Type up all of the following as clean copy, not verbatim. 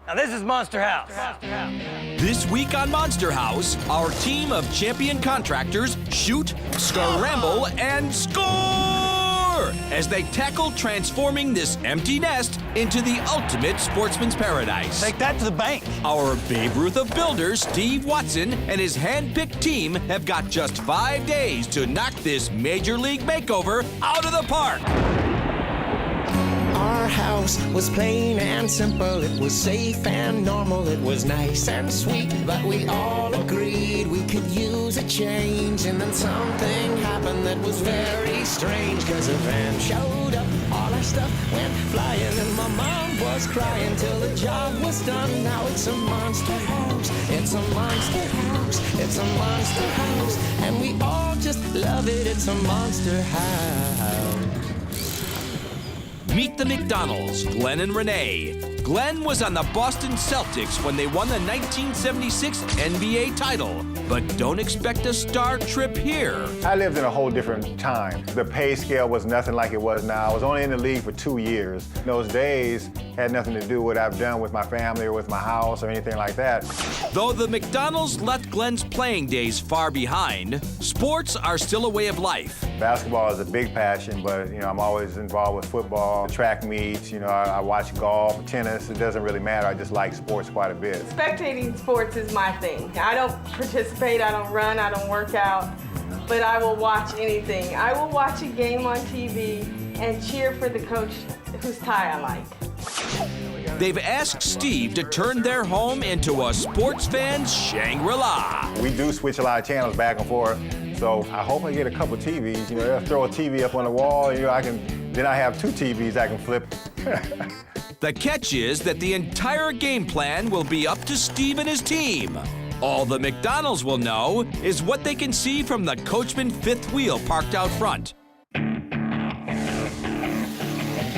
Now this is Monster House. This week on Monster House, our team of champion contractors shoot, scramble, and score as they tackle transforming this empty nest into the ultimate sportsman's paradise. Take that to the bank. Our Babe Ruth of builders, Steve Watson, and his hand-picked team have got just 5 days to knock this major league makeover out of the park. Our house was plain and simple, it was safe and normal, it was nice and sweet, but we all agreed we could use a change. And then something happened that was very strange, 'cause a van showed up, all our stuff went flying, and my mom was crying till the job was done. Now it's a monster house, it's a monster house, it's a monster house, and we all just love it, it's a monster house. Meet the McDonalds, Glenn and Renee. Glenn was on the Boston Celtics when they won the 1976 NBA title. But don't expect a star trip here. I lived in a whole different time. The pay scale was nothing like it was now. I was only in the league for 2 years. Those days had nothing to do with what I've done with my family or with my house or anything like that. Though the McDonalds left Glenn's playing days far behind, sports are still a way of life. Basketball is a big passion, but I'm always involved with football, track meets, I watch golf, tennis. It doesn't really matter. I just like sports quite a bit. Spectating sports is my thing. I don't participate, I don't run, I don't work out, but I will watch anything. I will watch a game on TV and cheer for the coach whose tie I like. They've asked Steve to turn their home into a sports fan's Shangri-La. We do switch a lot of channels back and forth, so I hope I get a couple TVs. They'll throw a TV up on the wall, then I have 2 TVs I can flip. The catch is that the entire game plan will be up to Steve and his team. All the McDonald's will know is what they can see from the Coachman fifth wheel parked out front.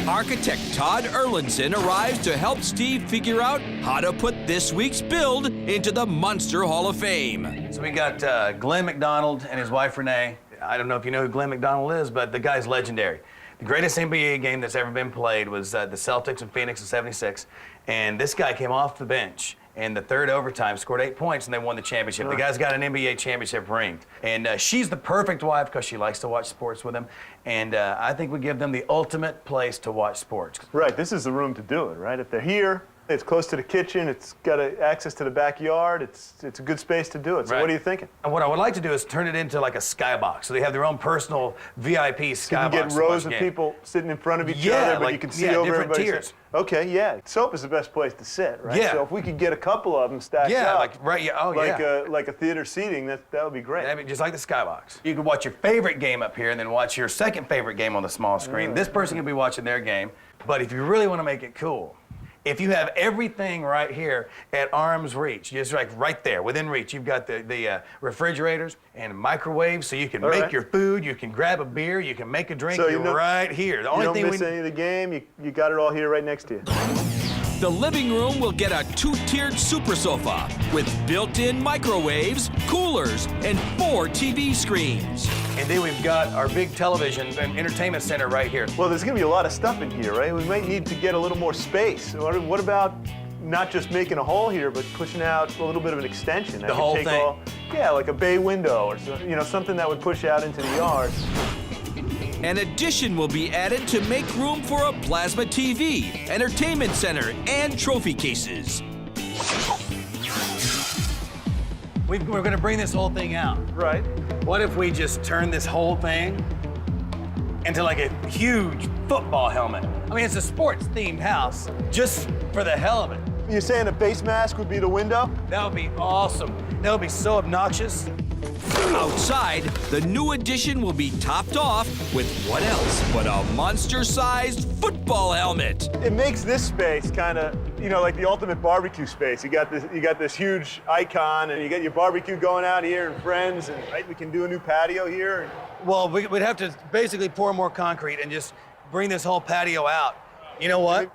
Architect Todd Erlandson arrives to help Steve figure out how to put this week's build into the Monster Hall of Fame. So we got Glenn McDonald and his wife Renee. I don't know if you know who Glenn McDonald is, but the guy's legendary. The greatest NBA game that's ever been played was the Celtics in Phoenix in '76, and this guy came off the bench in the third overtime, scored 8 points, and they won the championship. The guy's got an NBA championship ring. And she's the perfect wife because she likes to watch sports with him. And I think we give them the ultimate place to watch sports. Right, this is the room to do it, right? If they're here, it's close to the kitchen, it's got access to the backyard, it's a good space to do it. So Right. what are you thinking? And what I would like to do is turn it into like a skybox. So they have their own personal VIP skybox. You can get rows of people sitting in front of each other, but you can see over different everybody's tiers. Okay, yeah. Soap is the best place to sit, right? Yeah. So if we could get a couple of them stacked Yeah, up, like a theater seating, that would be great. I mean, just like the skybox. You could watch your favorite game up here and then watch your second favorite game on the small screen. This person could be watching their game. But if you really want to make it cool, if you have everything right here at arm's reach, just like right there, within reach, you've got the refrigerators and microwaves, so you can make your food, you can grab a beer, you can make a drink, So you're right here. The only you don't thing miss any of the game, you got it all here right next to you. The living room will get a 2-tiered super sofa with built-in microwaves, coolers, and 4 TV screens. And then we've got our big television and entertainment center right here. Well, there's going to be a lot of stuff in here, right? We might need to get a little more space. What about not just making a hole here, but pushing out a little bit of an extension? The whole thing? Yeah, like a bay window or something that would push out into the yard. An addition will be added to make room for a plasma TV, entertainment center, and trophy cases. We're going to bring this whole thing out. Right. What if we just turn this whole thing into like a huge football helmet? I mean, it's a sports-themed house, just for the hell of it. You're saying a face mask would be the window? That would be awesome. That would be so obnoxious. Outside, the new addition will be topped off with what else but a monster-sized football helmet. It makes this space kind of, like the ultimate barbecue space. You got this huge icon, and you got your barbecue going out here and friends, and right, we can do a new patio here. Well, we'd have to basically pour more concrete and just bring this whole patio out. You know what?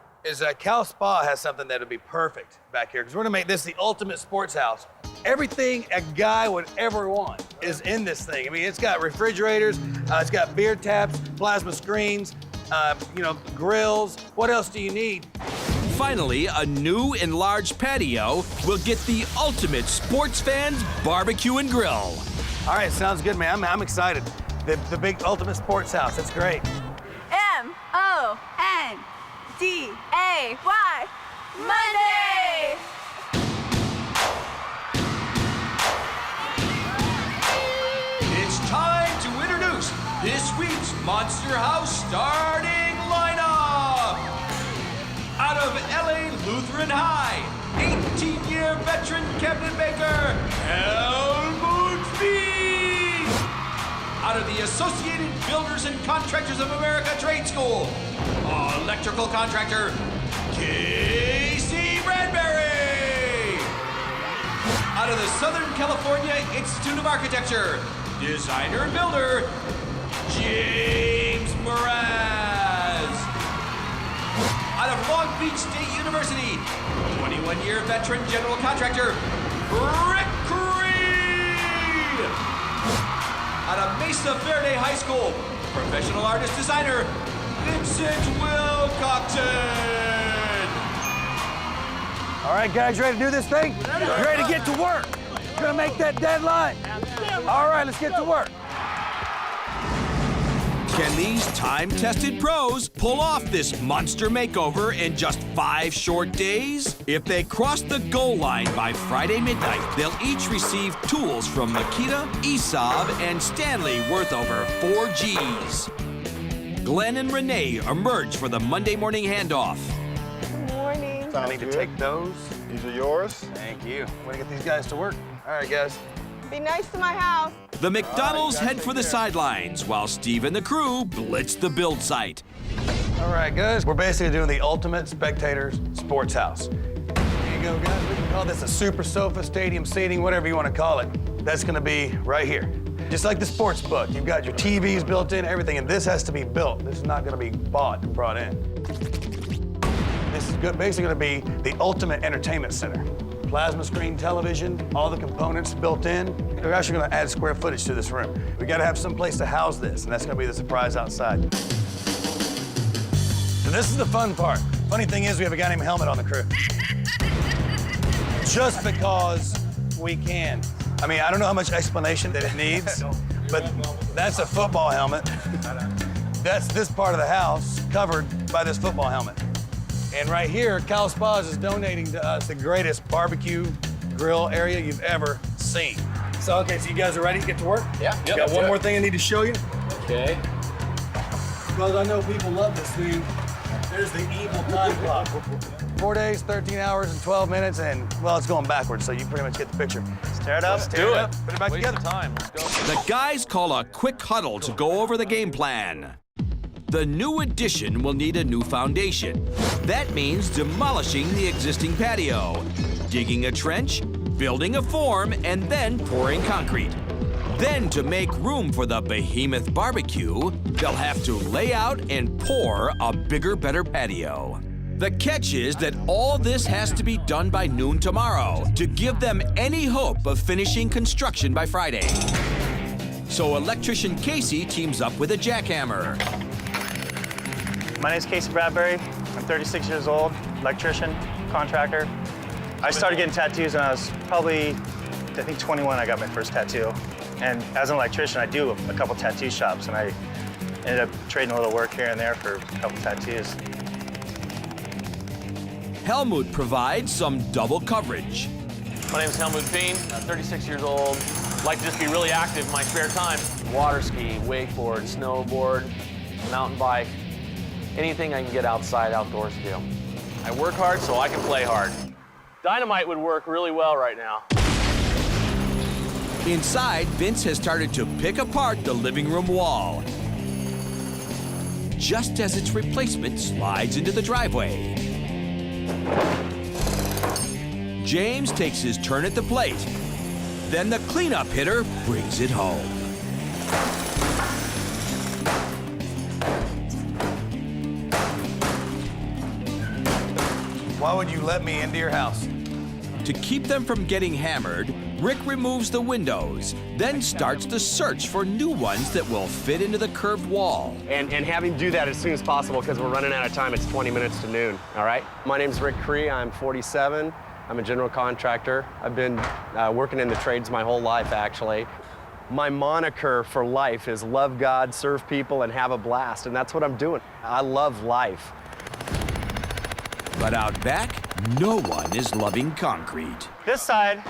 Cal Spa has something that would be perfect back here, because we're gonna make this the ultimate sports house. Everything a guy would ever want is in this thing. I mean, it's got refrigerators, it's got beer taps, plasma screens, grills. What else do you need? finally, a new enlarged patio will get the ultimate sports fans barbecue and grill. All right, sounds good, man. I'm excited. The big ultimate sports house. That's great. M-O-N-D-A-Y. Monday! It's time to introduce this week's Monster House starting lineup. Out of LA Lutheran High, 18-year veteran cabinet maker, Helmut Fee. Out of the Associated Builders and Contractors of America Trade School, electrical contractor, Casey Bradbury. Out of the Southern California Institute of Architecture, designer and builder, James Mraz. Out of Long Beach State University, 21-year veteran general contractor, Rick Creed. Out of Mesa Verde High School, professional artist designer, Vincent Wilcoxon. All right, guys, ready to do this thing? You ready to get to work? You're gonna make that deadline? All right, let's get to work. Can these time-tested pros pull off this monster makeover in just 5 short days? If they cross the goal line by Friday midnight, they'll each receive tools from Makita, Esav, and Stanley worth over 4 Gs. Glenn and Renee emerge for the Monday morning handoff. Good morning. I need to take those. These are yours. Thank you. Way to get these guys to work. All right, guys. Be nice to my house. The McDonald's head for the sidelines, while Steve and the crew blitz the build site. All right, guys. We're basically doing the ultimate spectators sports house. Here you go, guys. We can call this a super sofa, stadium seating, whatever you want to call it. That's going to be right here. Just like the sports book. You've got your TVs built in, everything, and this has to be built. This is not going to be bought and brought in. This is basically going to be the ultimate entertainment center. Plasma screen television, all the components built in. We're actually going to add square footage to this room. We got to have some place to house this, and that's going to be the surprise outside. So this is the fun part. Funny thing is, we have a guy named Helmet on the crew. Just because we can. I mean, I don't know how much explanation that it needs, but that's a football helmet. That's this part of the house covered by this football helmet. And right here, Cal Spas is donating to us the greatest barbecue grill area you've ever seen. So, okay, so you guys are ready to get to work? Yeah. Got one more thing I need to show you. Okay. Because I know people love this thing. There's the evil time clock. 4 days, 13 hours, and 12 minutes, and, well, it's going backwards, so you pretty much get the picture. Tear it up, do it. Put it back together. Time. Let's go. The guys call a quick huddle to go over the game plan. The new addition will need a new foundation. That means demolishing the existing patio, digging a trench, building a form, and then pouring concrete. Then, to make room for the behemoth barbecue, they'll have to lay out and pour a bigger, better patio. The catch is that all this has to be done by noon tomorrow to give them any hope of finishing construction by Friday. So electrician Casey teams up with a jackhammer. My name's Casey Bradbury. I'm 36 years old, electrician, contractor. I started getting tattoos when I was probably, I think 21, I got my first tattoo. And as an electrician, I do a couple tattoo shops, and I ended up trading a little work here and there for a couple tattoos. Helmut provides some double coverage. My name's Helmut Feen. I'm 36 years old. Like to just be really active in my spare time. Water ski, wakeboard, snowboard, mountain bike. Anything I can get outside, outdoors to do. I work hard so I can play hard. Dynamite would work really well right now. Inside, Vince has started to pick apart the living room wall, just as its replacement slides into the driveway. James takes his turn at the plate. Then the cleanup hitter brings it home. Why would you let me into your house? To keep them from getting hammered, Rick removes the windows, then starts the search for new ones that will fit into the curved wall. And having to do that as soon as possible because we're running out of time. It's 20 minutes to noon, all right? My name's Rick Cree. I'm 47. I'm a general contractor. I've been working in the trades my whole life, actually. My moniker for life is love God, serve people, and have a blast, and that's what I'm doing. I love life. But out back, no one is loving concrete. This side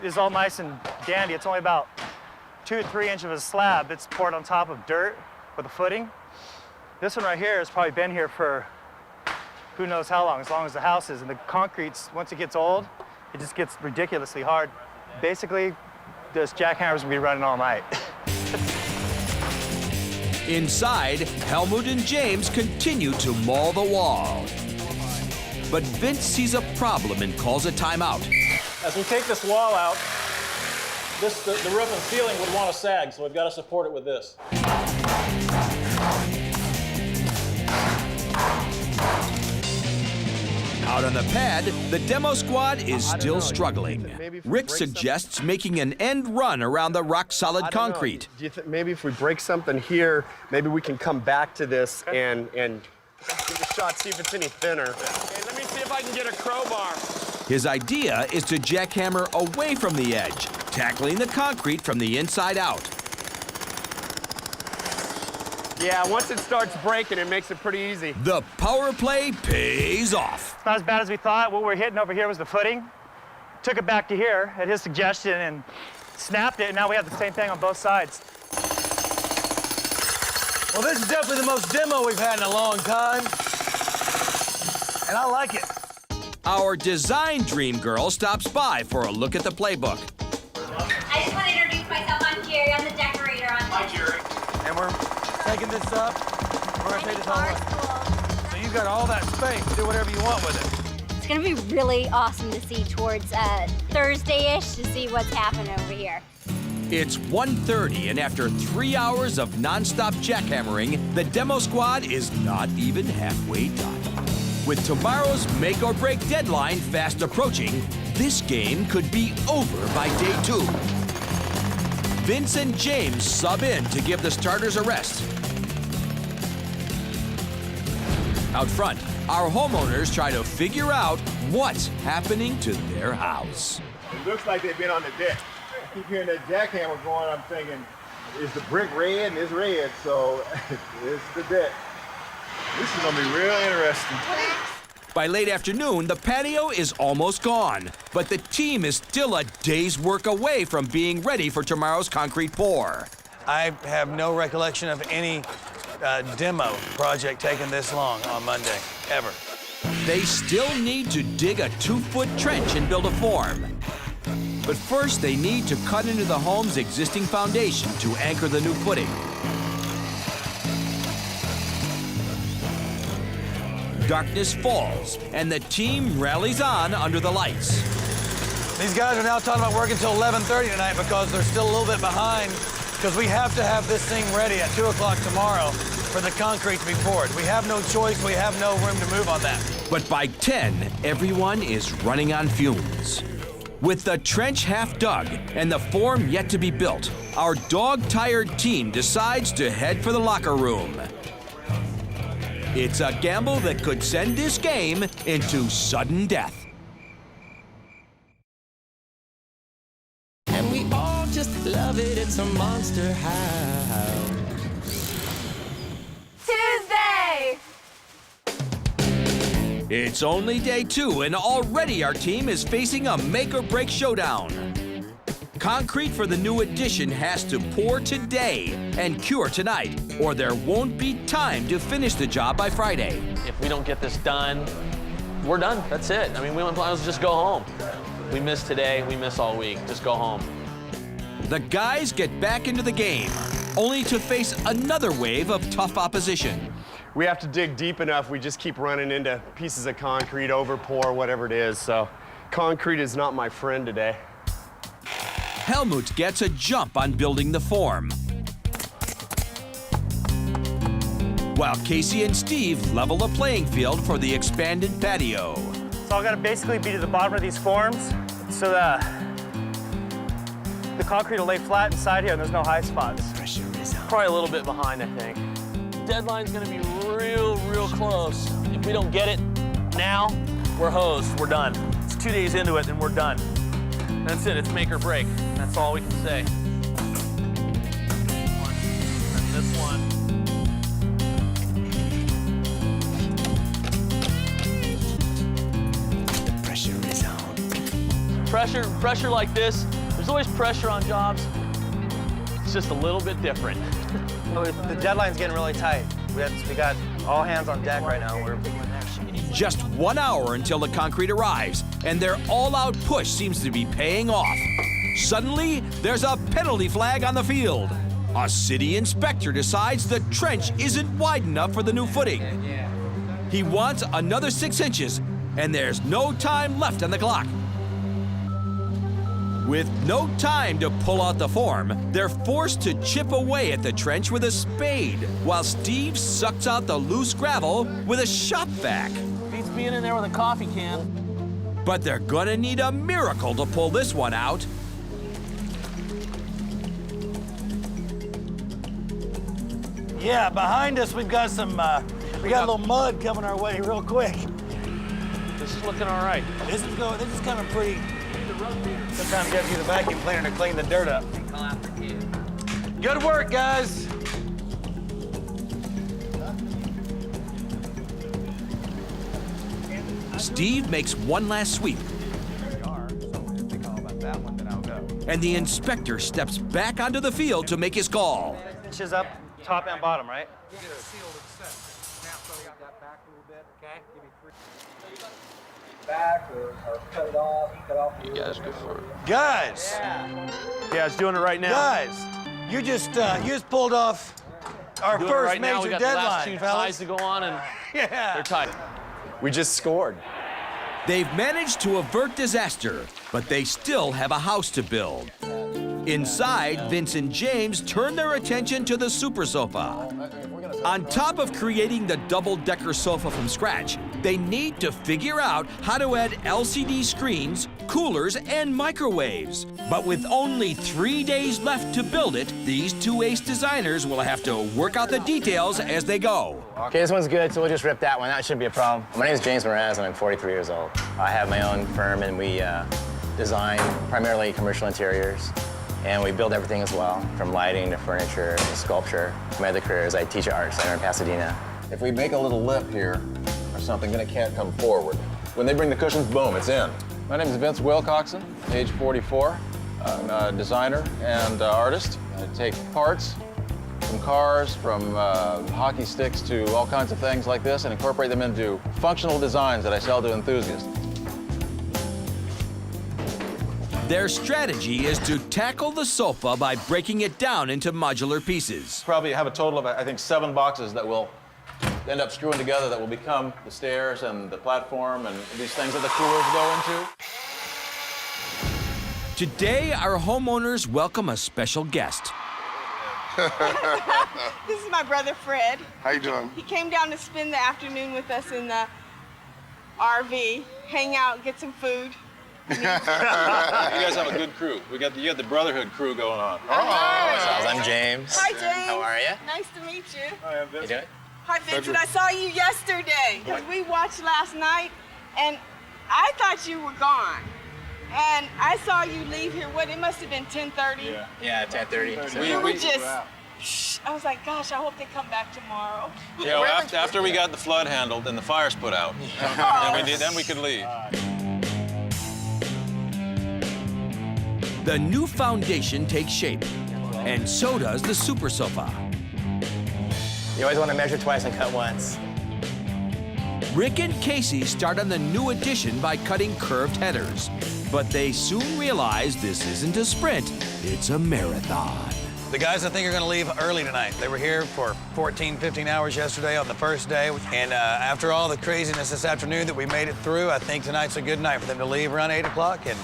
is all nice and dandy. It's only about 2 or 3 inches of a slab that's poured on top of dirt with a footing. This one right here has probably been here for who knows how long as the house is. And the concrete's, once it gets old, it just gets ridiculously hard. Basically, those jackhammers will be running all night. Inside, Helmut and James continue to maul the wall. But Vince sees a problem and calls a timeout. As we take this wall out, the roof and ceiling would want to sag, so we've got to support it with this. Out on the pad, the demo squad is still struggling. Rick suggests making an end run around the rock-solid concrete. Do you think maybe if we break something here, maybe we can come back to this and give a shot, see if it's any thinner. Hey, let me see if I can get a crowbar. His idea is to jackhammer away from the edge, tackling the concrete from the inside out. Yeah, once it starts breaking, it makes it pretty easy. The power play pays off. It's not as bad as we thought. What we're hitting over here was the footing. Took it back to here at his suggestion and snapped it, and now we have the same thing on both sides. Well, this is definitely the most demo we've had in a long time. And I like it. Our design dream girl stops by for a look at the playbook. I just want to introduce myself. I'm Jerry. I'm the decorator on Hi, Jerry. And we're taking this up. We're going to take this all up. So you've got all that space to do whatever you want with it. It's going to be really awesome to see towards Thursday-ish to see what's happening over here. It's 1:30, and after 3 hours of nonstop jackhammering, the demo squad is not even halfway done. With tomorrow's make or break deadline fast approaching, this game could be over by day 2. Vince and James sub in to give the starters a rest. Out front, our homeowners try to figure out what's happening to their house. It looks like they've been on the deck. I keep hearing that jackhammer going. I'm thinking, is the brick red? And it's red, so it's the deck. This is gonna be real interesting. By late afternoon, the patio is almost gone, but the team is still a day's work away from being ready for tomorrow's concrete pour. I have no recollection of any demo project taking this long on Monday, ever. They still need to dig a 2-foot trench and build a form. But first, they need to cut into the home's existing foundation to anchor the new footing. Darkness falls, and the team rallies on under the lights. These guys are now talking about working until 11:30 tonight because they're still a little bit behind because we have to have this thing ready at 2 o'clock tomorrow for the concrete to be poured. We have no choice. We have no room to move on that. But by 10, everyone is running on fumes. With the trench half dug and the form yet to be built, our dog-tired team decides to head for the locker room. It's a gamble that could send this game into sudden death. And we all just love it, it's a monster house. Tuesday! It's only day 2, and already our team is facing a make-or-break showdown. Concrete for the new addition has to pour today and cure tonight, or there won't be time to finish the job by Friday. If we don't get this done, we're done. That's it. I mean, we want to just go home. We miss today, we miss all week. Just go home. The guys get back into the game, only to face another wave of tough opposition. We have to dig deep enough. We just keep running into pieces of concrete, over pour, whatever it is. So concrete is not my friend today. Helmut gets a jump on building the form, while Casey and Steve level the playing field for the expanded patio. It's all got to basically be to the bottom of these forms so the the concrete will lay flat inside here and there's no high spots. Probably a little bit behind, I think. Deadline's gonna be real, real close. If we don't get it now, we're hosed, we're done. It's 2 days into it and we're done. That's it, it's make or break. That's all we can say. And this one. The pressure is on. Pressure like this, there's always pressure on jobs. It's just a little bit different. The deadline's getting really tight. We got all hands on deck right now. Just 1 hour until the concrete arrives, and their all-out push seems to be paying off. Suddenly, there's a penalty flag on the field. A city inspector decides the trench isn't wide enough for the new footing. He wants another 6 inches, and there's no time left on the clock. With no time to pull out the form, they're forced to chip away at the trench with a spade, while Steve sucks out the loose gravel with a shop vac. Beats being in there with a coffee can. But they're gonna need a miracle to pull this one out. Yeah, behind us we've got some, we got a little mud coming our way real quick. This is looking all right. This is coming pretty. Sometimes you have to use a vacuum cleaner to clean the dirt up. Good work, guys. Steve makes one last sweep. And the inspector steps back onto the field to make his call. Inches up, top and bottom, right? Back or cut it off, You guys go for it. Guys, Yeah, it's doing it right now. guys, you just pulled off our Doing it first right now. major We got the last deadline, two ties fellas. to go on, and Yeah. they're tight. We just scored. They've managed to avert disaster, but they still have a house to build. Inside, Vince and James turn their attention to the super sofa. On top of creating the double-decker sofa from scratch, they need to figure out how to add LCD screens, coolers, and microwaves. But with only 3 days left to build it, these two ace designers will have to work out the details as they go. Okay, this one's good, so we'll just rip that one. That shouldn't be a problem. My name is James Moraz, and I'm 43 years old. I have my own firm, and we design primarily commercial interiors. And we build everything as well, from lighting to furniture to sculpture. My other career is I teach at Art Center in Pasadena. If we make a little lip here or something, then it can't come forward. When they bring the cushions, boom, it's in. My name is Vince Wilcoxon, age 44. I'm a designer and artist. I take parts from cars, from hockey sticks to all kinds of things like this and incorporate them into functional designs that I sell to enthusiasts. Their strategy is to tackle the sofa by breaking it down into modular pieces. Probably have a total of, I think, 7 boxes that will end up screwing together that will become the stairs and the platform and these things that the coolers go into. Today, our homeowners welcome a special guest. This is my brother Fred. How you doing? He came down to spend the afternoon with us in the RV, hang out, get some food. You guys have a good crew. You got the Brotherhood crew going on. I'm James. Hi, James. How are you? Nice to meet you. Hi, I'm Vince. You doing? Hi, Vincent. I saw you yesterday. We watched last night, and I thought you were gone. And I saw you leave here. What? It must have been 10:30. Yeah, 10:30. We were just. I was like, gosh, I hope they come back tomorrow. Yeah, well, after we got the flood handled and the fires put out, then we could leave. The new foundation takes shape, and so does the super sofa. You always want to measure twice and cut once. Rick and Casey start on the new addition by cutting curved headers, but they soon realize this isn't a sprint, it's a marathon. The guys, I think, are going to leave early tonight. They were here for 14, 15 hours yesterday on the first day. And after all the craziness this afternoon that we made it through, I think tonight's a good night for them to leave around 8 o'clock and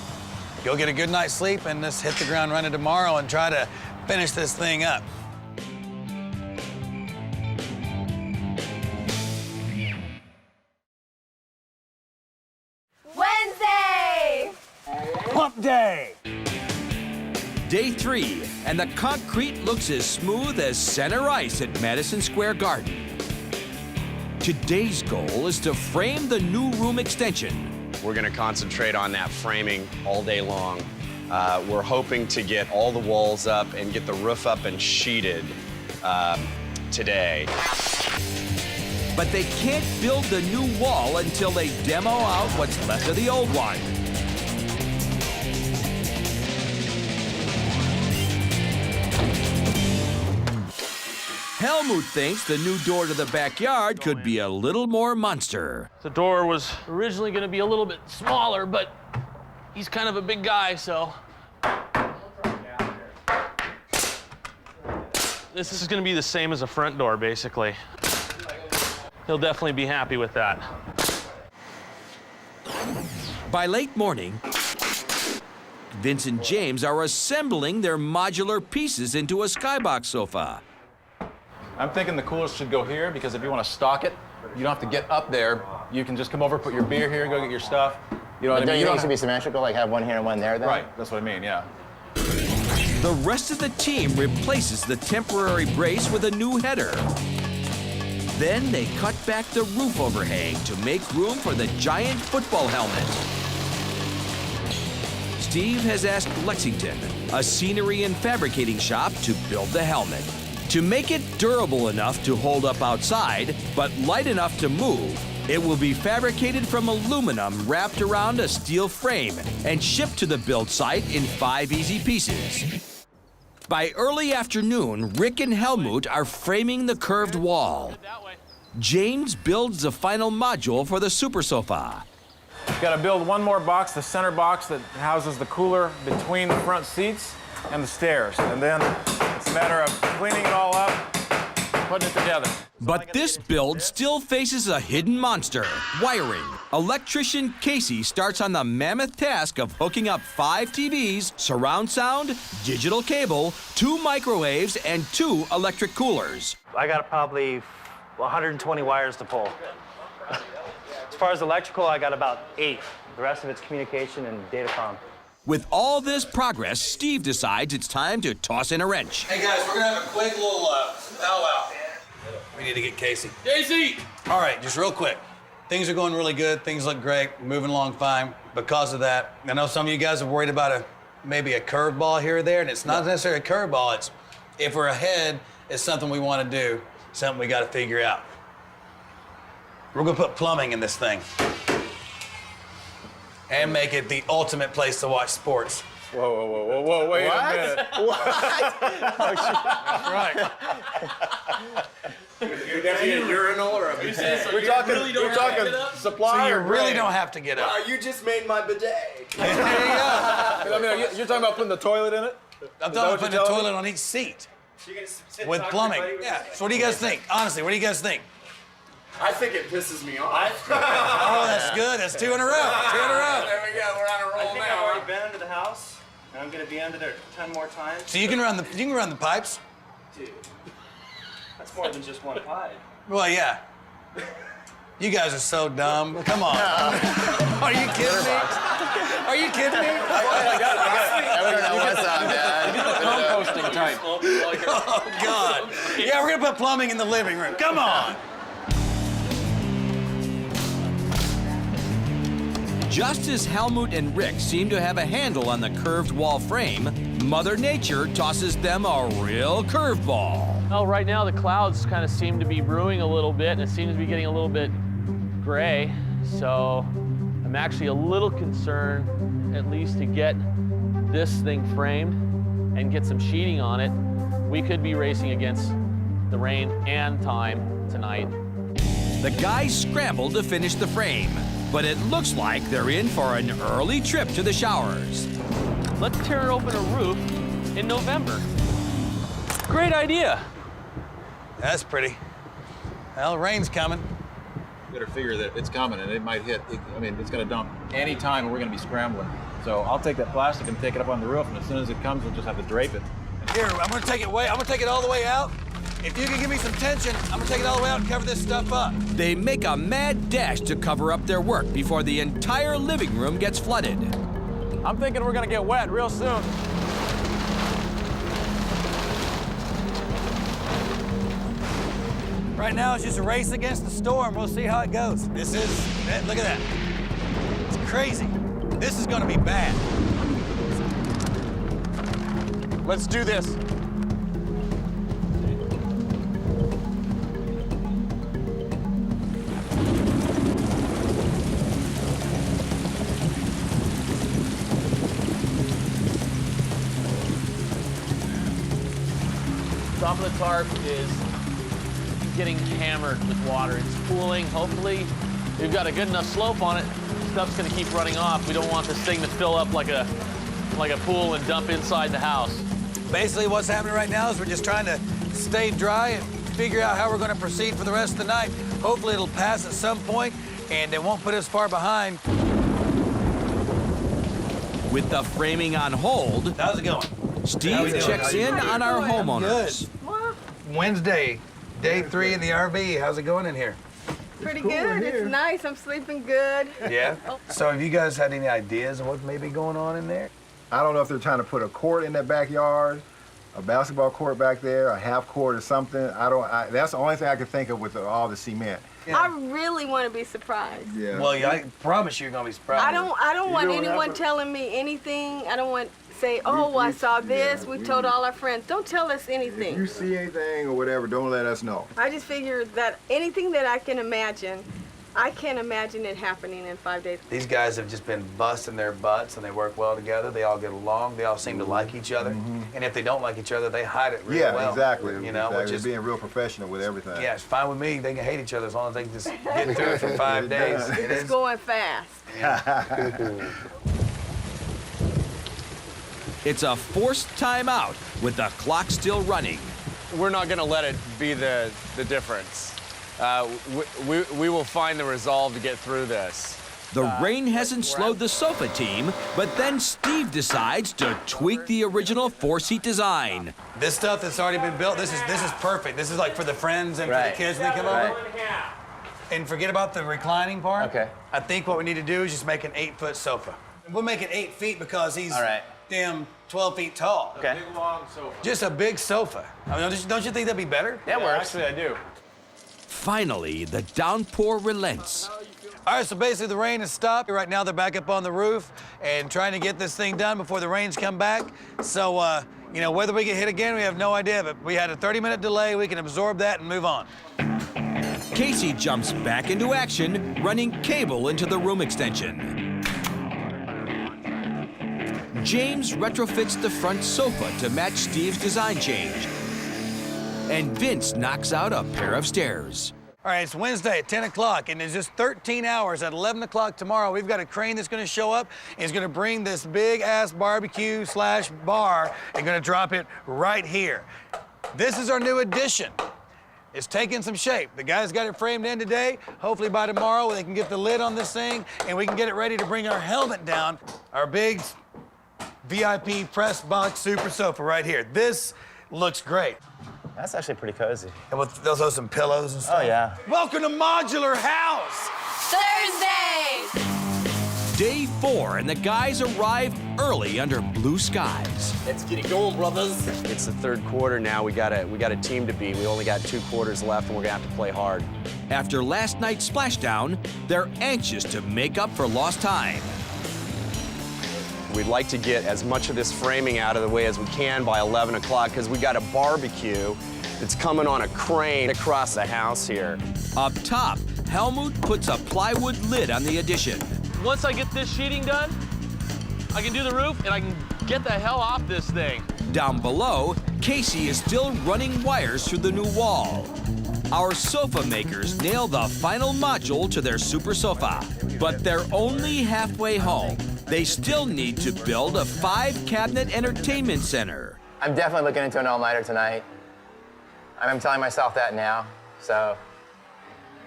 go get a good night's sleep and just hit the ground running tomorrow and try to finish this thing up. Wednesday! Pump day! day 3, and the concrete looks as smooth as center ice at Madison Square Garden. Today's goal is to frame the new room extension. We're gonna concentrate on that framing all day long. We're hoping to get all the walls up and get the roof up and sheeted today. But they can't build the new wall until they demo out what's left of the old one. Helmut thinks the new door to the backyard could be a little more monster. The door was originally going to be a little bit smaller, but he's kind of a big guy, so. This is going to be the same as a front door, basically. He'll definitely be happy with that. By late morning, Vince and James are assembling their modular pieces into a skybox sofa. I'm thinking the coolers should go here because if you want to stock it, you don't have to get up there. You can just come over, put your beer here, go get your stuff. You know what I mean? Don't you think it should be symmetrical, like have one here and one there then? Right, that's what I mean, yeah. The rest of the team replaces the temporary brace with a new header. Then they cut back the roof overhang to make room for the giant football helmet. Steve has asked Lexington, a scenery and fabricating shop, to build the helmet. To make it durable enough to hold up outside, but light enough to move, it will be fabricated from aluminum wrapped around a steel frame and shipped to the build site in 5 easy pieces. By early afternoon, Rick and Helmut are framing the curved wall. James builds the final module for the super sofa. You've got to build one more box, the center box that houses the cooler between the front seats and the stairs. And then it's a matter of cleaning it all up, putting it together. But this build still faces a hidden monster, wiring. Electrician Casey starts on the mammoth task of hooking up 5 TVs, surround sound, digital cable, 2 microwaves, and 2 electric coolers. I got probably 120 wires to pull. As far as electrical, I got about 8. The rest of it's communication and datacom. With all this progress, Steve decides it's time to toss in a wrench. Hey guys, we're gonna have a quick little powwow. We need to get Casey. Casey! All right, just real quick. Things are going really good. Things look great. Moving along fine. Because of that, I know some of you guys are worried about maybe a curveball here or there, and it's not necessarily a curveball. It's if we're ahead, it's something we want to do, something we got to figure out. We're gonna put plumbing in this thing and make it the ultimate place to watch sports. Whoa, wait a minute. What? That's right. You're definitely a urinal or a bidet? We're talking supply. So you really don't have to get up. You just made my bidet. There you go. I mean, you're talking about putting the toilet in it? I'm talking about putting a toilet on each seat with plumbing. Yeah. So what do you guys think? Honestly, what do you guys think? I think it pisses me off. Oh, that's good. That's 2 in a row. 2 in a row. There we go. We're on a roll now. I've already been under the house, and I'm going to be under there 10 more times. So you can run the pipes. Dude, that's more than just one pipe. Well, yeah. You guys are so dumb. Come on. Are you kidding me? Are you kidding me? I got it. What's up, Dad? Composting type. Oh, God. Yeah, we're going to put plumbing in the living room. Come on. Just as Helmut and Rick seem to have a handle on the curved wall frame, Mother Nature tosses them a real curveball. Well, right now the clouds kind of seem to be brewing a little bit, and it seems to be getting a little bit gray. So I'm actually a little concerned, at least to get this thing framed and get some sheeting on it. We could be racing against the rain and time tonight. The guys scramble to finish the frame, but it looks like they're in for an early trip to the showers. Let's tear open a roof in November. Great idea. That's pretty. Well, rain's coming. You better figure that it's coming and it might hit. I mean, it's going to dump any time and we're going to be scrambling. So I'll take that plastic and take it up on the roof, and as soon as it comes, we'll just have to drape it. Here, I'm going to take it all the way out. If you can give me some tension, I'm gonna take it all the way out and cover this stuff up. They make a mad dash to cover up their work before the entire living room gets flooded. I'm thinking we're going to get wet real soon. Right now, it's just a race against the storm. We'll see how it goes. This is, look at that. It's crazy. This is gonna be bad. Let's do this. Top of the tarp is getting hammered with water. It's cooling. Hopefully, we've got a good enough slope on it. Stuff's gonna keep running off. We don't want this thing to fill up like a pool and dump inside the house. Basically, what's happening right now is we're just trying to stay dry and figure out how we're gonna proceed for the rest of the night. Hopefully, it'll pass at some point, and it won't put us far behind. With the framing on hold, How's it going? Steve checks in on our homeowners. Wednesday, day 3 in the RV. How's it going in here? Pretty good. It's nice. I'm sleeping good. Yeah? So have you guys had any ideas of what may be going on in there? I don't know if they're trying to put a court in that backyard, a basketball court back there, a half court or something. That's the only thing I can think of with all the cement. Yeah. I really want to be surprised. Yeah. Well, I promise you're gonna be surprised. I don't want anyone telling me anything. I don't want to say, oh, I saw this. We told all our friends. Don't tell us anything. If you see anything or whatever, don't let us know. I just figure that anything that I can imagine, I can't imagine it happening in 5 days. These guys have just been busting their butts, and they work well together. They all get along. They all seem to like each other. And if they don't like each other, they hide it real well. Yeah, exactly. You know, exactly. which is being real professional with everything. Yeah, it's fine with me. They can hate each other as long as they can just get through it for 5 days. It's going fast. It's a forced timeout with the clock still running. We're not going to let it be the difference. We will find the resolve to get through this. The rain hasn't slowed the sofa team, but then Steve decides to tweak the original 4-seat design. This stuff that's already been built, this is perfect. This is like for the friends and for the kids when they come over. And forget about the reclining part. Okay. I think what we need to do is just make an 8-foot sofa. We'll make it 8 feet because he's damn 12 feet tall. Okay. Big long sofa. Just a big sofa. I mean, don't you think that'd be better? That works. Actually, I do. Finally, the downpour relents. All right, so basically the rain has stopped. Right now they're back up on the roof and trying to get this thing done before the rains come back. So, you know, whether we get hit again, we have no idea, but we had a 30-minute delay. We can absorb that and move on. Casey jumps back into action, running cable into the room extension. James retrofits the front sofa to match Steve's design change. And Vince knocks out a pair of stairs. All right, it's Wednesday at 10 o'clock, and it's just 13 hours. At 11 o'clock tomorrow, we've got a crane that's gonna show up, and it's gonna bring this big-ass barbecue/bar and gonna drop it right here. This is our new addition. It's taking some shape. The guys got it framed in today. Hopefully by tomorrow, they can get the lid on this thing, and we can get it ready to bring our helmet down. Our big VIP press box super sofa right here. This looks great. That's actually pretty cozy. And with those are some pillows and stuff. Oh, yeah. Welcome to Modular House. Thursdays! Day 4, and the guys arrive early under blue skies. Let's get it going, brothers. It's the third quarter now. We got a team to beat. We only got 2 quarters left, and we're gonna have to play hard. After last night's splashdown, they're anxious to make up for lost time. We'd like to get as much of this framing out of the way as we can by 11 o'clock because we got a barbecue that's coming on a crane across the house here. Up top, Helmut puts a plywood lid on the addition. Once I get this sheeting done, I can do the roof and I can get the hell off this thing. Down below, Casey is still running wires through the new wall. Our sofa makers nail the final module to their super sofa, but they're only halfway home. They still need to build a 5-cabinet entertainment center. I'm definitely looking into an all-nighter tonight. I'm telling myself that now, so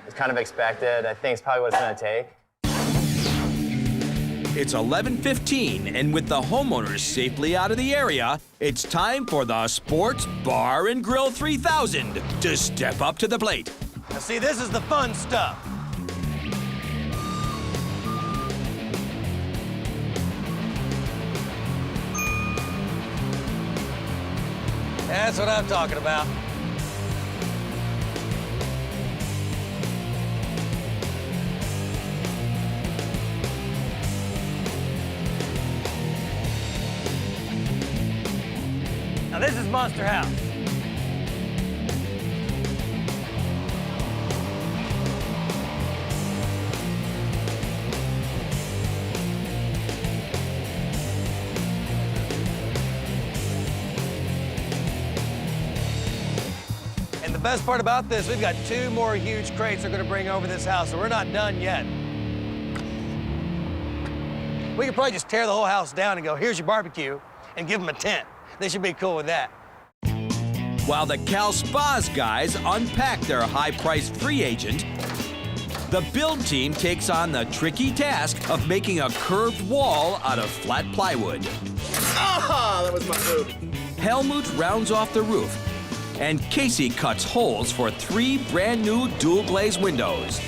it's kind of expected. I think it's probably what it's gonna take. It's 11:15, and with the homeowners safely out of the area, it's time for the Sports Bar and Grill 3000 to step up to the plate. Now see, this is the fun stuff. That's what I'm talking about. Now this is Monster House. And the best part about this, we've got 2 more huge crates they're gonna bring over this house, so we're not done yet. We could probably just tear the whole house down and go, here's your barbecue, and give them a tent. They should be cool with that. While the Cal Spas guys unpack their high-priced free agent, the build team takes on the tricky task of making a curved wall out of flat plywood. Ah, that was my move. Helmut rounds off the roof, and Casey cuts holes for 3 brand new dual-glaze windows.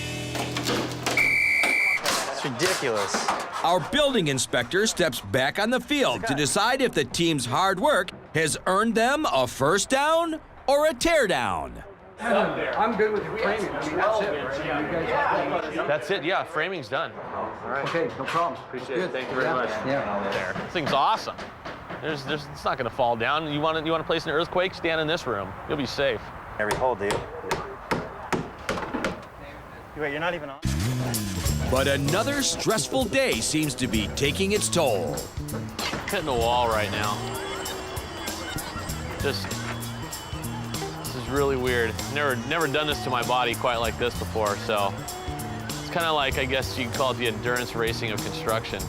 It's ridiculous. Our building inspector steps back on the field to decide if the team's hard work has earned them a first down or a tear down. I'm good with the framing. I mean, that's it, right? That's it, yeah, framing's done. All right. Okay, no problem. Appreciate it, thank you very much. Yeah. There. This thing's awesome. It's not gonna fall down. You want to place an earthquake? Stand in this room. You'll be safe. Every hole, dude. Wait, you're not even on? But another stressful day seems to be taking its toll. Hitting the wall right now. This is really weird. Never done this to my body quite like this before, so it's kind of like, I guess you could call it the endurance racing of construction.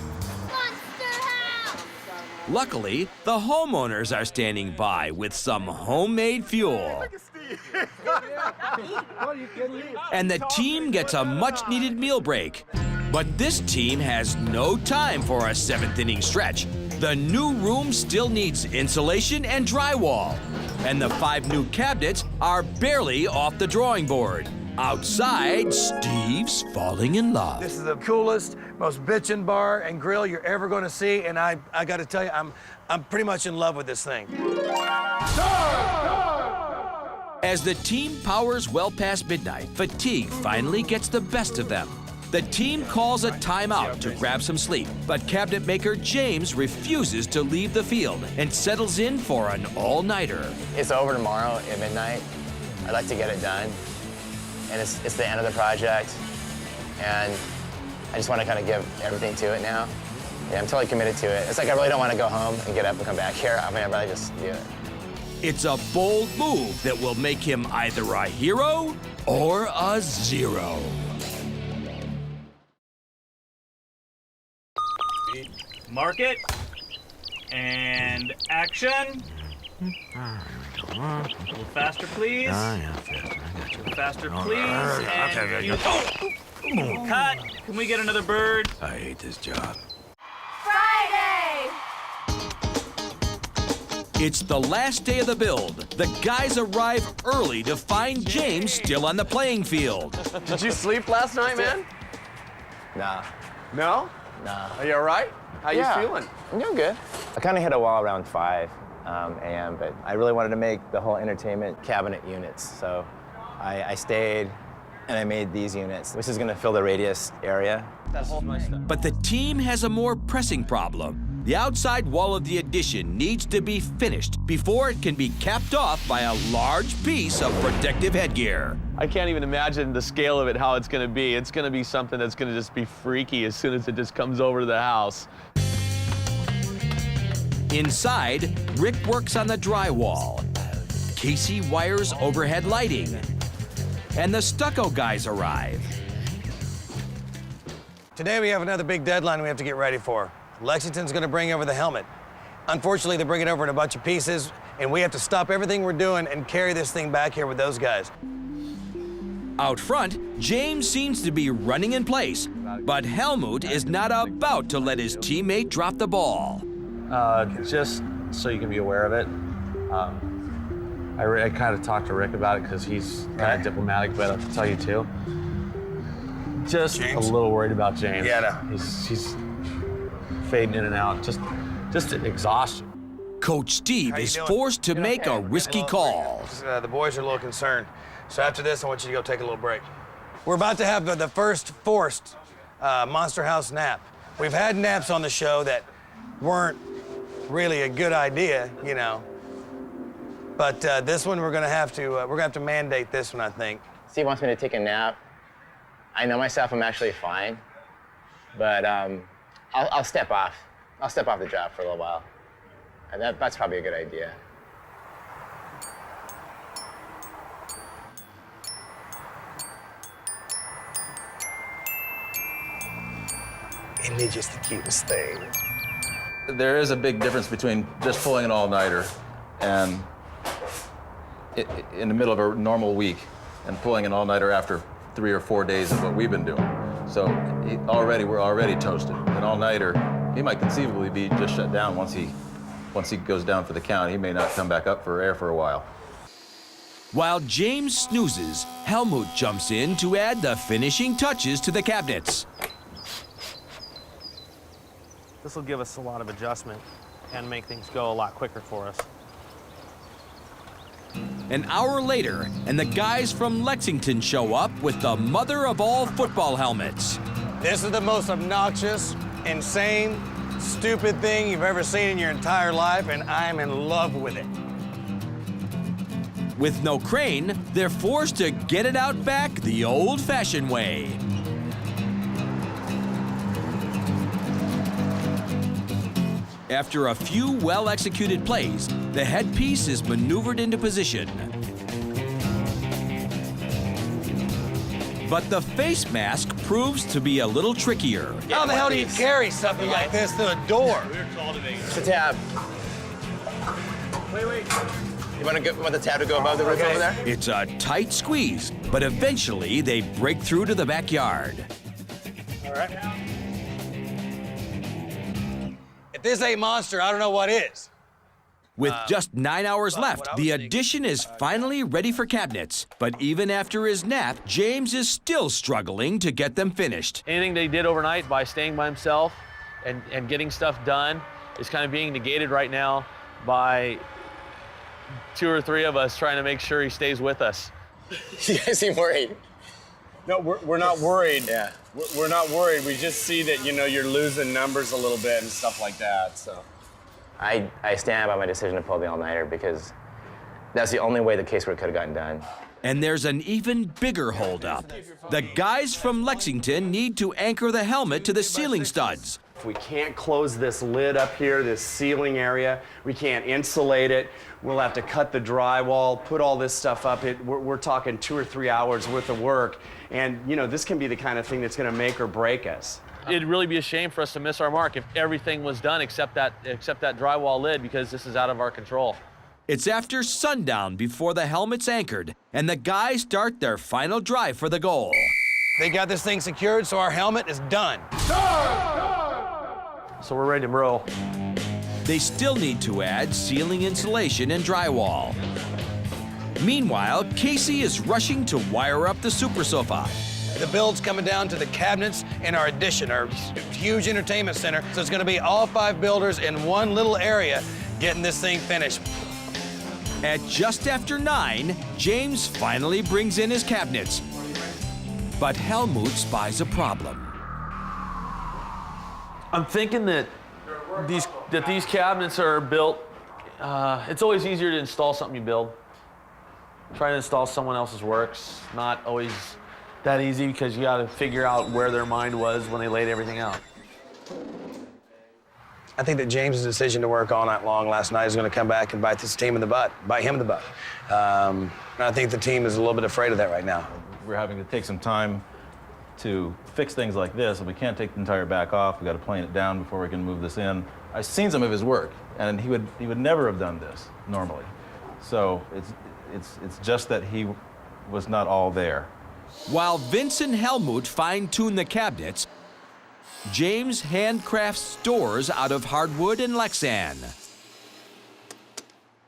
Luckily, the homeowners are standing by with some homemade fuel. And the team gets a much-needed meal break. But this team has no time for a 7th inning stretch. The new room still needs insulation and drywall. And the 5 new cabinets are barely off the drawing board. Outside, Steve's falling in love. This is the coolest, most bitchin' bar and grill you're ever gonna see, and I gotta tell you, I'm pretty much in love with this thing. As the team powers well past midnight, fatigue finally gets the best of them. The team calls a timeout to grab some sleep, but cabinet maker James refuses to leave the field and settles in for an all-nighter. It's over tomorrow at midnight. I'd like to get it done. And it's the end of the project. And I just want to kind of give everything to it now. Yeah, I'm totally committed to it. It's like I really don't want to go home and get up and come back here. I mean, I'd rather just do it. It's a bold move that will make him either a hero or a zero. Mark it. And action. A little faster, please. Yeah, faster. I got you. A little faster, please. And cut. Can we get another bird? I hate this job. Friday! It's the last day of the build. The guys arrive early to find James still on the playing field. Did you sleep last night, man? Nah. No? Nah. Are you all right? How you feeling? I'm doing good. I kind of hit a wall around 5 a.m., but I really wanted to make the whole entertainment cabinet units. So I stayed and I made these units, which is going to fill the radius area. But the team has a more pressing problem. The outside wall of the addition needs to be finished before it can be capped off by a large piece of protective headgear. I can't even imagine the scale of it, how it's gonna be. It's gonna be something that's gonna just be freaky as soon as it just comes over to the house. Inside, Rick works on the drywall. Casey wires overhead lighting. And the stucco guys arrive. Today we have another big deadline we have to get ready for. Lexington's gonna bring over the helmet. Unfortunately, they bring it over in a bunch of pieces, and we have to stop everything we're doing and carry this thing back here with those guys. Out front, James seems to be running in place, but Helmut is not about to let his teammate drop the ball. Just so you can be aware of it, I kind of talked to Rick about it because he's kind of diplomatic, but I'll tell you too. Just James? a little worried about James. Yeah, no. He's fading in and out, just exhaustion. Coach Steve How you is doing? forced to make a risky call. The boys are a little concerned. So after this, I want you to go take a little break. We're about to have the first forced Monster House nap. We've had naps on the show that weren't really a good idea, you know. But this one we're gonna have to mandate this one, I think. Steve wants me to take a nap. I know myself, I'm actually fine, but I'll step off. I'll step off the job for a little while. And that's probably a good idea. Isn't he just the cutest thing? There is a big difference between just pulling an all-nighter and in the middle of a normal week and pulling an all-nighter after 3 or 4 days of what we've been doing. So we're already toasted. An all-nighter, he might conceivably be just shut down once he goes down for the count. He may not come back up for air for a while. While James snoozes, Helmut jumps in to add the finishing touches to the cabinets. This will give us a lot of adjustment and make things go a lot quicker for us. An hour later, and the guys from Lexington show up with the mother of all football helmets. This is the most obnoxious, insane, stupid thing you've ever seen in your entire life, and I'm in love with it. With no crane, they're forced to get it out back the old-fashioned way. After a few well-executed plays, the headpiece is maneuvered into position. But the face mask proves to be a little trickier. How the hell do you carry something like this to a door? It's a tab. Wait. You want the tab to go above the roof over there? It's a tight squeeze, but eventually they break through to the backyard. All right. If this ain't monster, I don't know what is. With just 9 hours left, the addition is finally ready for cabinets. But even after his nap, James is still struggling to get them finished. Anything they did overnight by staying by himself and getting stuff done is kind of being negated right now by 2 or 3 of us trying to make sure he stays with us. You guys seem worried. No, we're not worried. Yeah. We're not worried. We just see that, you're losing numbers a little bit and stuff like that, so. I stand by my decision to pull the all-nighter because that's the only way the casework could have gotten done. And there's an even bigger holdup. The guys from Lexington need to anchor the helmet to the ceiling studs. If we can't close this lid up here, this ceiling area, we can't insulate it, we'll have to cut the drywall, put all this stuff up. We're talking 2 or 3 hours worth of work. And, this can be the kind of thing that's going to make or break us. It'd really be a shame for us to miss our mark if everything was done except that drywall lid, because this is out of our control. It's after sundown before the helmet's anchored, and the guys start their final drive for the goal. They got this thing secured, so our helmet is done. So we're ready to roll. They still need to add ceiling insulation and drywall. Meanwhile, Casey is rushing to wire up the super sofa. The build's coming down to the cabinets in our addition, our huge entertainment center. So it's gonna be all 5 builders in one little area getting this thing finished. At just after 9, James finally brings in his cabinets. But Helmut spies a problem. I'm thinking that these cabinets are built, it's always easier to install something you build. Trying to install someone else's work's not always that easy because you got to figure out where their mind was when they laid everything out. I think that James' decision to work all night long last night is going to come back and bite this team in the butt, bite him in the butt. And I think the team is a little bit afraid of that right now. We're having to take some time to fix things like this, and we can't take the entire back off. We've got to plane it down before we can move this in. I've seen some of his work, and he would never have done this normally. So it's just that he was not all there. While Vince and Helmut fine-tune the cabinets, James handcrafts doors out of hardwood and Lexan.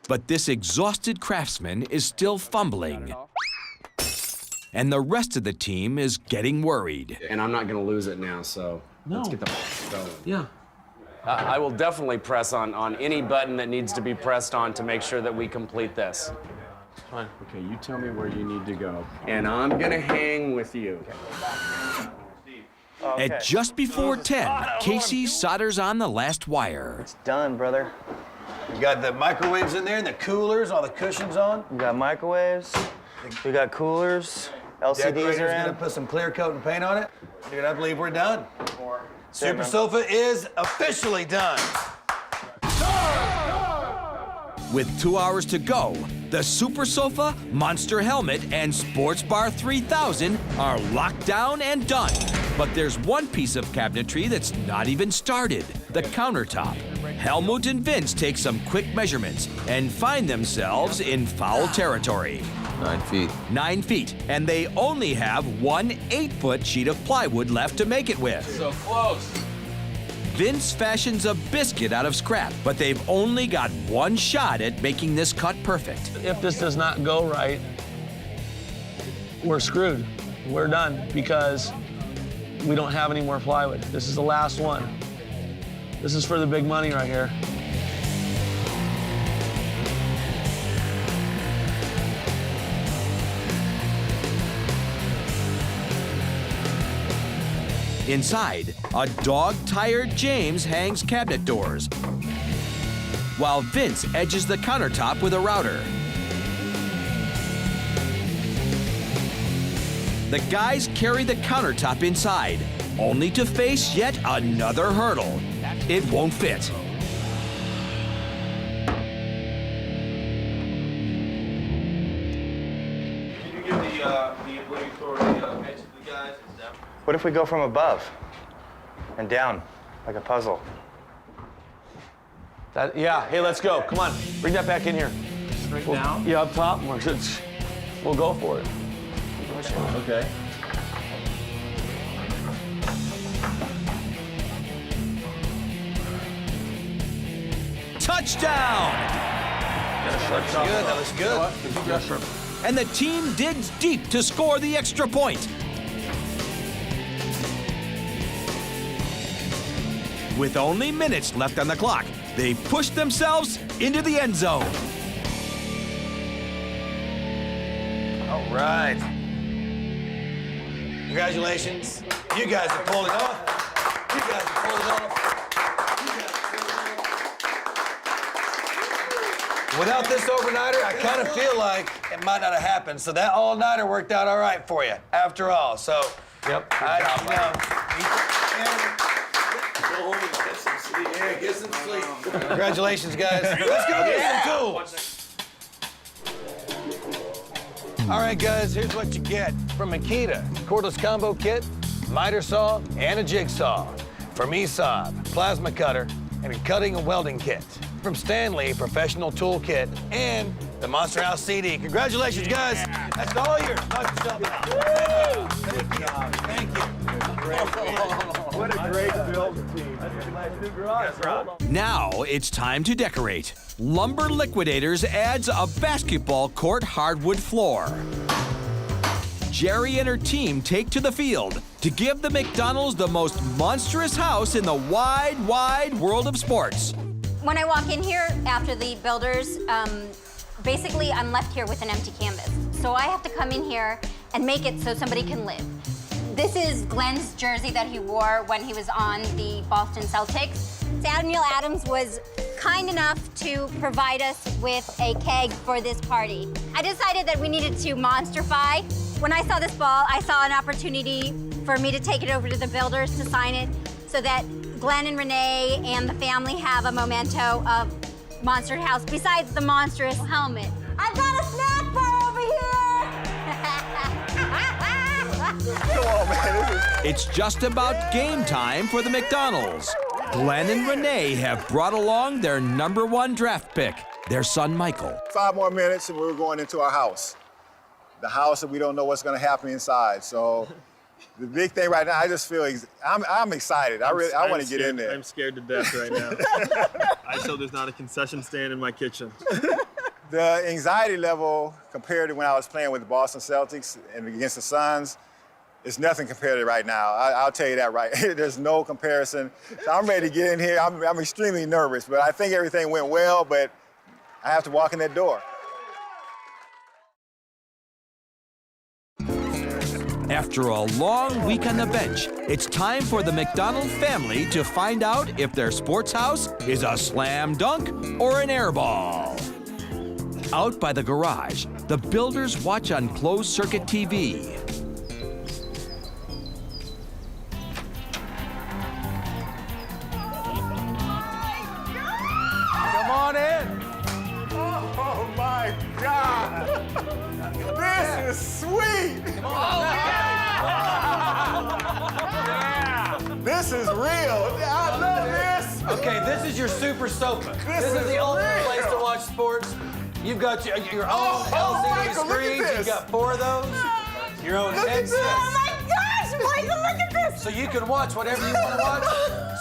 But this exhausted craftsman is still fumbling. And the rest of the team is getting worried. And I'm not going to lose it now, so let's get the ball going. Yeah. I will definitely press on any button that needs to be pressed on to make sure that we complete this. Fine. Okay, you tell me where you need to go. And I'm going to hang with you. At just before 10, Casey solders on the last wire. It's done, brother. We got the microwaves in there and the coolers, all the cushions on. We got microwaves. We got coolers. LCDs Decorator's are gonna in. put some clear coat and paint on it. Dude, I believe we're done. Super man. Sofa is officially done. With 2 hours to go, the Super Sofa, Monster Helmet, and Sports Bar 3000 are locked down and done. But there's one piece of cabinetry that's not even started, the countertop. Helmut and Vince take some quick measurements and find themselves in foul territory. 9 feet. 9 feet, and they only have one 8-foot sheet of plywood left to make it with. So close. Vince fashions a biscuit out of scrap, but they've only got one shot at making this cut perfect. If this does not go right, we're screwed. We're done because we don't have any more plywood. This is the last one. This is for the big money right here. Inside, a dog-tired James hangs cabinet doors, while Vince edges the countertop with a router. The guys carry the countertop inside, only to face yet another hurdle. It won't fit. Can you give the obligatory pitch to the guys? What if we go from above and down, like a puzzle? Yeah, hey, let's go. Come on, bring that back in here. Straight down? Yeah, up top. We'll go for it. Okay. Touchdown! That looks good. And the team digs deep to score the extra point. With only minutes left on the clock, they push themselves into the end zone. All right. Congratulations. You guys have pulled it off. You guys have pulled it off. Without this overnighter, I kind of feel like it might not have happened. So that all-nighter worked out all right for you, after all. So, Yep. Go home and get some sleep. Yeah, get some sleep. Congratulations, guys. Let's go get some tools. All right, guys, here's what you get from Makita. Cordless combo kit, miter saw, and a jigsaw. From ESOB, plasma cutter, and a cutting and welding kit. From Stanley, professional tool kit, and the Monster House CD. Congratulations, guys. That's all yours. Knock yourself out. Thank you. What a great build team. Now it's time to decorate. Lumber Liquidators adds a basketball court hardwood floor. Jerry and her team take to the field to give the McDonald's the most monstrous house in the wide, wide world of sports. When I walk in here after the builders, basically I'm left here with an empty canvas. So I have to come in here and make it so somebody can live. This is Glenn's jersey that he wore when he was on the Boston Celtics. Samuel Adams was kind enough to provide us with a keg for this party. I decided that we needed to monsterify. When I saw this ball, I saw an opportunity for me to take it over to the builders to sign it so that Glenn and Renee and the family have a memento of Monster House besides the monstrous helmet. I've got a snack bar over here! Come on, man. It's just about game time for the McDonald's. Glenn and Renee have brought along their #1 draft pick, their son Michael. 5 more minutes and we're going into our house. The house that we don't know what's going to happen inside. So the big thing right now, I just feel I'm excited. I want to get in there. I'm scared to death right now. I hope there's not a concession stand in my kitchen. The anxiety level compared to when I was playing with the Boston Celtics and against the Suns, it's nothing compared to right now. I'll tell you that right. There's no comparison. So I'm ready to get in here. I'm extremely nervous, but I think everything went well, but I have to walk in that door. After a long week on the bench, it's time for the McDonald family to find out if their sports house is a slam dunk or an air ball. Out by the garage, the builders watch on closed-circuit TV. Come on in. Oh my God! This is sweet! This is real. I love this. Okay, this is your super sofa. This is the ultimate place to watch sports. You've got your own LCD Michael, look at screens. this. You've got 4 of those. Your own Look at headsets. this. Oh my gosh, Michael, look at this! So you can watch whatever you want to watch.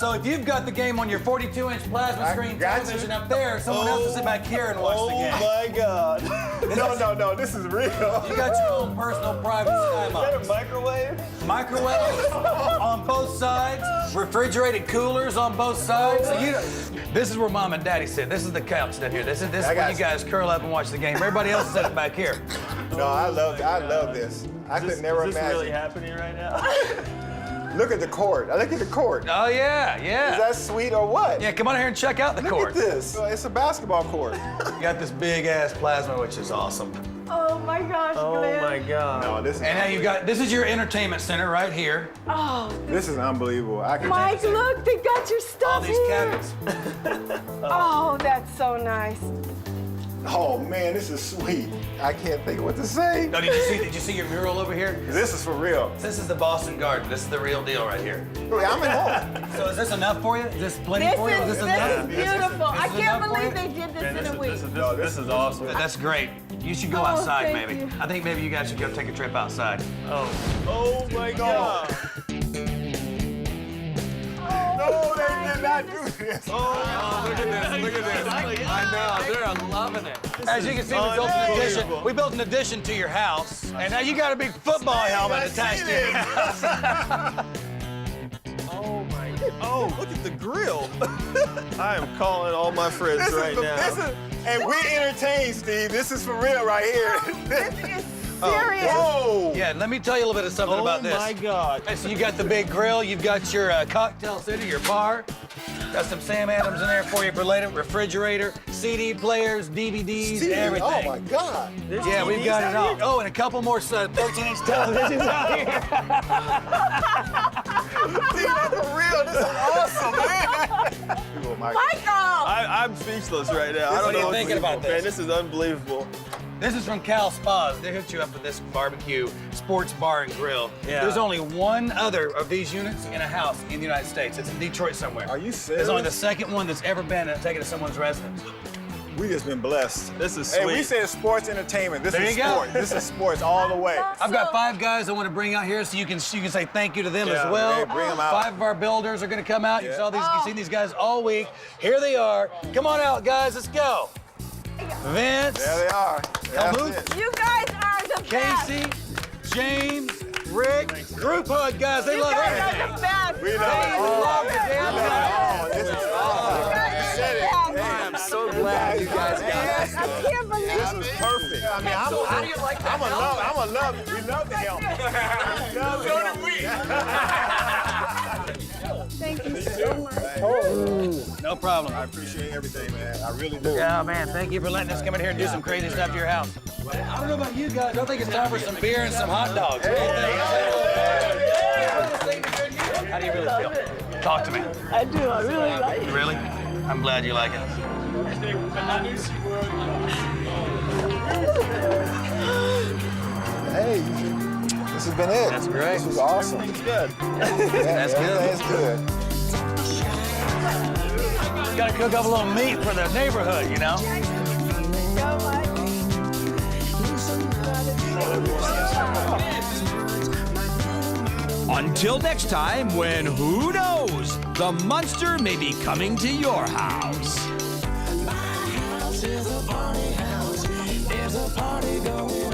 So if you've got the game on your 42-inch plasma screen got you. television up there, someone else will sit back here and watch the game. Oh my God. No, this is real. You got your own personal private sky Is box. that a microwave? Microwaves on both sides, refrigerated coolers on both sides. So this is where Mom and Daddy sit. This is the couch down here. This is where you guys curl up and watch the game. Everybody else is sitting back here. No, I love this. I could never Is this imagine. really happening right now? Look at the court. Look at the court. Oh yeah, yeah. Is that sweet or what? Yeah, come on here and check out the Look court. at this. It's a basketball court. You got this big ass plasma, which is awesome. Oh my gosh, Glenn. Oh my God. No, this is And now this is your entertainment center right here. Oh, this is unbelievable. Mike, look, they got your stuff All these here. cabinets. Oh, that's so nice. Oh man, this is sweet. I can't think of what to say. No, did you see your mural over here? This is for real. This is the Boston Garden. This is the real deal right here. I'm in home. So is this enough for you? Is this plenty This for you? is beautiful. I can't enough for believe you? they did this in a week. This is awesome. That's great. You should go Oh, outside, thank maybe. you. I think maybe you guys should go take a trip outside. Oh my God. No, they did not do this. Oh, look at this. Look at this. I know. They're loving it. As you can see, we built an addition to your house, and now you got a big football helmet attached to it. Oh, look at the grill. I am calling all my friends right now. And we entertain, Steve. This is for real right here. This is serious. Whoa. Yeah, let me tell you a little bit of something about this. Oh my God. So you got the big grill, you've got your cocktail center, your bar. Got some Sam Adams in there for you for later. Refrigerator, CD players, DVDs, everything. Oh my God. Yeah, we've got it all. Oh, and a couple more 13-inch televisions out here. See, that's for real. This is awesome, man. Michael! I'm speechless right now. I don't What are know you thinking about this? Man, this is unbelievable. This is from Cal Spas. They hooked you up with this barbecue, sports bar and grill. Yeah. There's only one other of these units in a house in the United States. It's in Detroit somewhere. Are you serious? There's only the second one that's ever been taken to someone's residence. We just been blessed. This is Hey, sweet. we said sports entertainment. This There is you go. sport. This is sports all the way. I've got 5 guys I want to bring out here so you can say thank you to them as well. hey, bring 'em out. 5 of our builders are going to come out. Yeah. You've seen these guys all week. Here they are. Come on out, guys. Let's go. Vince, There they are. That's Helmut, it. You guys are the best. Casey, James, Rick, group hug, guys. They You love guys everything. are the best. We love They it. love the damn thing. Oh, this is awesome. You guys You are said the it. best. Hey, I'm so glad you guys got I this. can't believe This was perfect. I mean, how do you like that? I'm a love it. We love the helmet. We love the helmet. Thank you so much. No problem. I appreciate everything, man. I really do. Yeah, man, thank you for letting us come in here and do some crazy stuff to your house. I don't know about you guys. I think it's time for some beer and some hot dogs. What do you think? How do you really feel? Talk to me. I do. I really like it. Really? I'm glad you like it. Hey, this has been it. That's great. This was awesome. It's good. That's good. Everything's good. Got to cook up a little meat for the neighborhood, you know? Until next time, when who knows, the monster may be coming to your house. My house is a party house. There's a party going on.